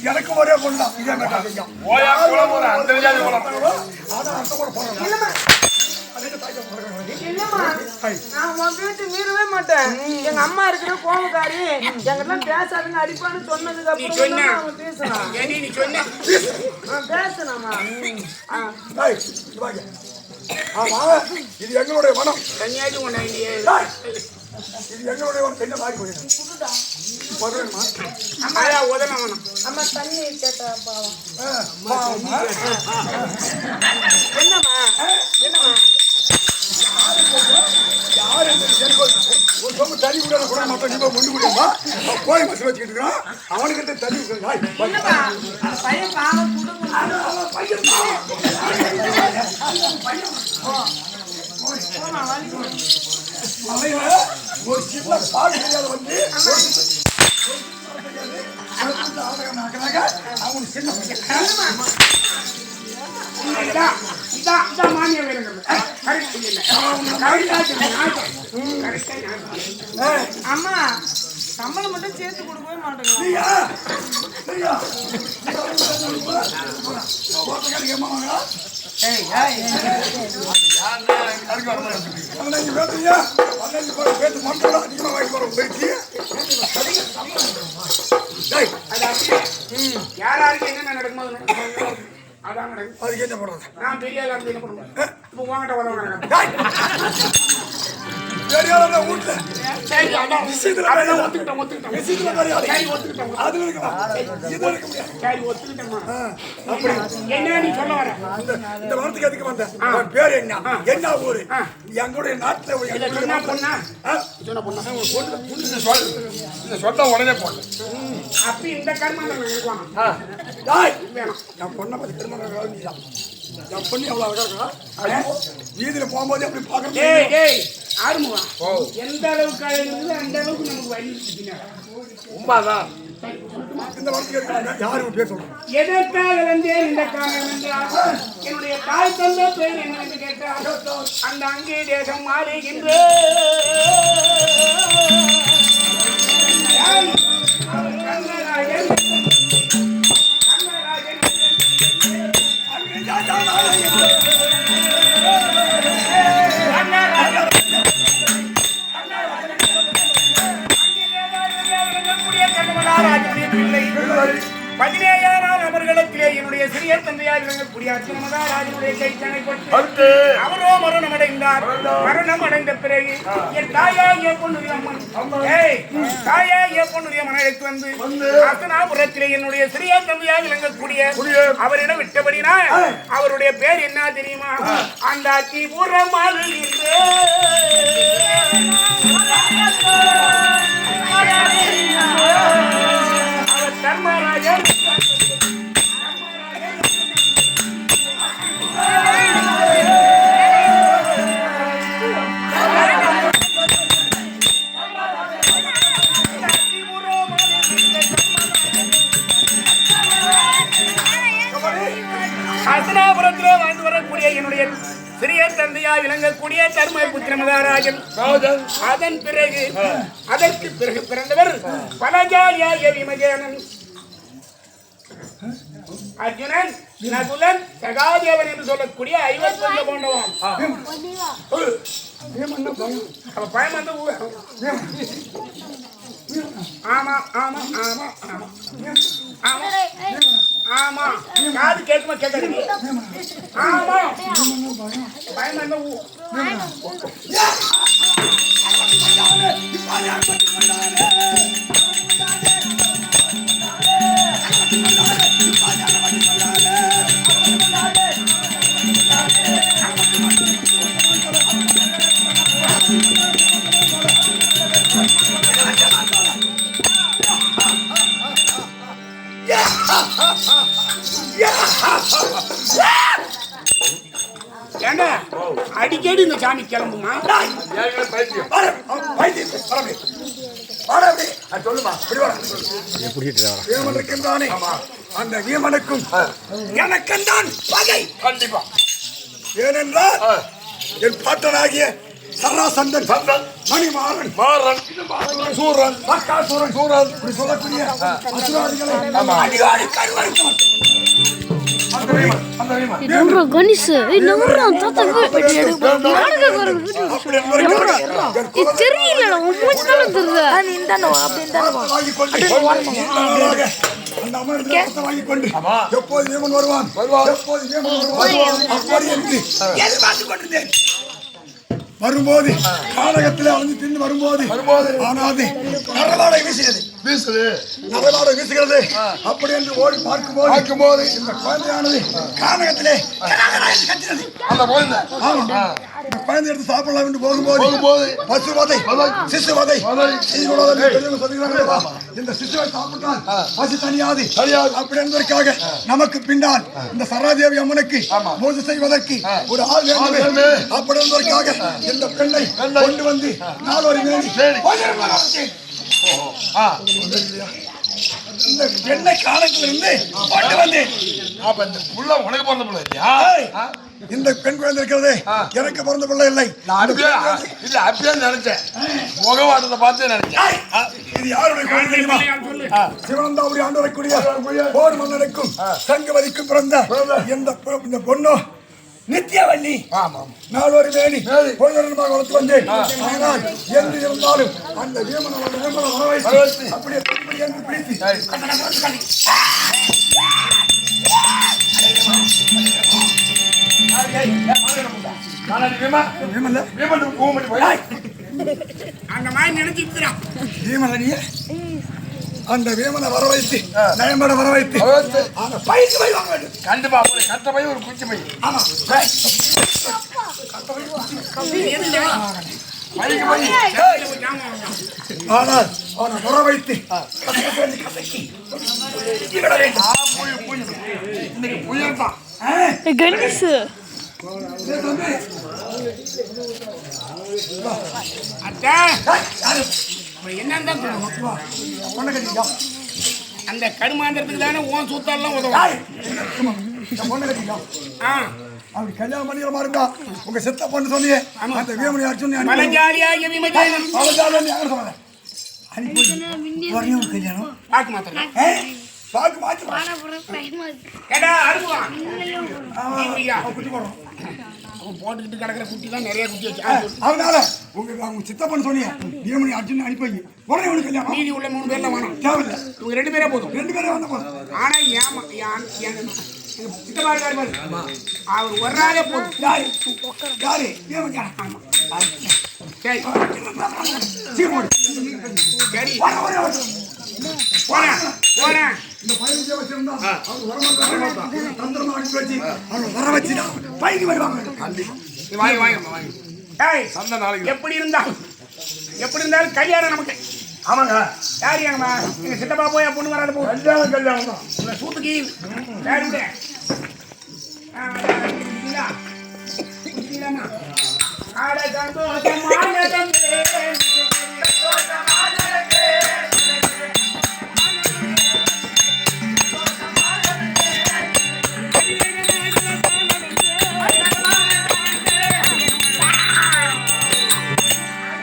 எனக்கு ஒரே பொண்ணு தான். இதே மாதிரி மீறவே மாட்டேன். எங்க அம்மா இருக்கிற கோபக்காரி எங்கெல்லாம் பேசாதுங்க அடிப்பான்னு சொன்னதுக்கு அப்புறம் பேசணுமா? இது எங்களுடைய மனம். இது எங்களுடைய என்ன மாறி போயிடும். அம்மா தண்ணி கேட்டா பாவம். என்னம்மா என்னம்மா யாரு ஒரு சொம்பு தண்ணி கூட கூட மட்டும் நீங்க கொண்டு கொடுமா போய் மசு வச்சுக்கிட்டு இருக்கான். அவனுக்கிட்ட தண்ணி பையன் பாவம் ஒரு சின்ன பாடு தெரியாத வந்து அவன் சின்ன மானியம் அம்மா சம்பளம் மட்டும் சேர்த்து கொடுக்கவே மாட்டேங்க. யாராருக்கு என்னென்ன நடக்குமோ அதான் நடக்கும். அதுக்கு என்ன பண்றது? நான் பெரிய ஆளா இருந்து என்ன பண்ணுவேன்? இப்போ உங்ககிட்ட உதவுங்க. என்ன ஊரு எங்களுடைய நாட்டுல சொன்ன உடனே போன அப்படி இந்த கர்மம் என் பொண்ணை பத்தி திருமணம் என் பொண்ணு எவ்வளவு அழகா வீதியில போகும்போது அப்படி பாக்க ஆறுமுகம் எந்த அளவுக்கு அழகு அந்த அளவுக்கு நமக்கு வழி உண்மைதான். இந்த வார்த்தை யாரும் பேர் சொல்றோம். எதற்காக வந்தேன் இந்த காலம் என்றால் என்னுடைய தாய் தந்த பேர் என்னவென்று கேட்டால் அந்த அங்கே தேசம் மாறுகின்ற அவர்களிடத்திலே என்னுடைய சிறிய தந்தையார் விளங்கக்கூடிய அர்ச்சனமகாராஜனுடைய கைத்தனை கொண்டு அவரோ மரணம் அடைந்தார். மரணம் அடைந்த பிறகு என் தாயாகிய பொன்னுடைய அம்மன் தாயாகிய பொன்னுடைய மனைவிக்கு வந்து அர்ச்சனாபுரத்திலே என்னுடைய சிறிய தந்தையார் விளங்கக்கூடிய அவரிடம் விட்டபடினா அவருடைய பேர் என்ன தெரியுமா? அந்த அத்திபுரமான தர்மராஜன் அசனாபுரத்திலே வாழ்ந்து வரக்கூடிய என்னுடைய சிறிய தந்தையா விளங்கக்கூடிய தர்மபுத்திர மகாராஜன். அதன் பிறகு அதற்கு பிறகு பிறந்தவர் பலஜாலியாகிய விமஜேனன், அர்ஜுனன், நகுலன், சகாதேவன் என்று சொல்லக்கூடிய 50 போன்றவன். பயம் வந்து ஆமா ஆமா ஆமா ஆமா ஆமா காது கேட்குமா கேட்கறது? ஆமா பயம் வந்து ஏண்டா அடிக்கடி இந்த சாமி கிளம்புமா? அந்த வீமனுக்கும் எனக்கும் தான் பகை. கண்டிப்பா. ஏனென்றால் என் பாட்டனாகிய சராசந்தன் மணிமாறன் சூரன் பக்காசூரன் இப்படி சொல்லக்கூடிய அசுராதிகளை அதிகாரி கருவறைக்கு கணேஷ் தெரியல அந்த அமர்ந்து வாங்கி கொண்டு எப்போது வீமன் வருவான் எப்போது வீமன் வருவான் அப்படி என்று எதிர்பார்த்து கொண்டிருந்தேன். வரும்போது கானகத்தில் அழிஞ்சு தின்னு வரும்போது ஆனாது நரவாடை வீசுகிறது நரவாடை வீசுகிறது. அப்படி என்று ஓடி பார்க்கும்போது இந்த குழந்தையானது கானகத்திலே கத்தினது. இந்த குழந்தை எடுத்து சாப்பிடலாம் என்று போகும்போது பசுவதை சிசுவதை சொல்லுகிறாங்க. இந்த சிசுவை சாப்பிட்டால் பசு தனியாது அப்படி என்பதற்காக நமக்கு பின்னால் இந்த சராதேவி அம்மனுக்கு பூஜை செய்வதற்கு ஒரு ஆள் வேண்டும். அப்படி என்பதற்காக இந்த பெண்ணை கொண்டு வந்து நாலொரு இந்த பெண்ணை காலத்திலிருந்து கொண்டு வந்தேன். உனக்கு பிறந்த பிள்ளை இல்லையா? இந்த பெண் குழந்தை இருக்கிறது எனக்கு பிறந்த பிள்ளை இல்லை. இல்ல அப்படியே நினைச்சேன், முகவாட்டத்தை பார்த்து நினைச்சேன். இது யாருடைய குழந்தை தெரியுமா? சிவனந்தாபுரி ஆண்டு வரக்கூடிய போர் மன்னனுக்கும் சங்கவதிக்கும் பிறந்த இந்த பொண்ணு நித்யவல்லி. நாலொரு வேணி பொழுதுமாக வளர்த்து வந்தேன். ஆனால் என்று இருந்தாலும் அந்த வீமனை வரவைத்து அப்படியே என்று பிடித்து அந்த மாதிரி நினைச்சிருக்கிறான் அந்த வீமனை வர வைத்து நயம்பட வர வைத்து அந்த பைக்கு பை வாங்க வேண்டும். கண்டிப்பா கட்ட பை ஒரு குச்சி பை. ஆமா ஆனால் அவனை வர வைத்து இன்னைக்கு புயல் தான். கணேஷ் என்னன்னு அந்த கருமாந்திரத்துக்கு தானே உன் சூத்தாலாம் உதவும். அப்படி கல்யாணம் பண்ணிக்கிறமா இருந்தா உங்க செத்த பண்ணு சொன்னீங்க. அந்த வீமனை யார் சொன்னீங்க? கல்யாணம் பாக்கு மாத்திரம் பாக்கு மாத்தி போட்டுக்கிட்டு கிடக்கிற குட்டி தான் நிறைய குட்டி வச்சு அதனால அவங்க சித்தப்பன்னு சொன்னீங்க வீமனை அர்ஜுன் அனுப்பி வை. உடனே உனக்கு கல்யாணம். மீதி உள்ள 3 பேர்ல வேணும். தேவையில்லை. இவங்க 2 பேரே போதும். 2 பேரே வந்த போதும். ஆனா சித்தப்பா இருக்காரு பாரு, அவர் ஒரு நாளே போதும். யாரு வீமன் யாரு? சரி சீக்கிரம் சரி போறேன் போறேன். இந்த பையன் வச்சிருந்தா அவங்க வரமாட்டாங்க. தந்திரமா அனுப்பி வச்சு அவங்க வர வச்சுனா பைக்கு வருவாங்க. வாங்க எப்படி இருந்தாலும் கல்யாணம் நமக்கு. ஆமாங்க. யார் எங்கம்மா எங்க சித்தப்பா போய் பொண்ணு வராது போ. கல்யாணம் தான். உங்களை சூத்துக்கு யாரு ஆட சந்தோஷம்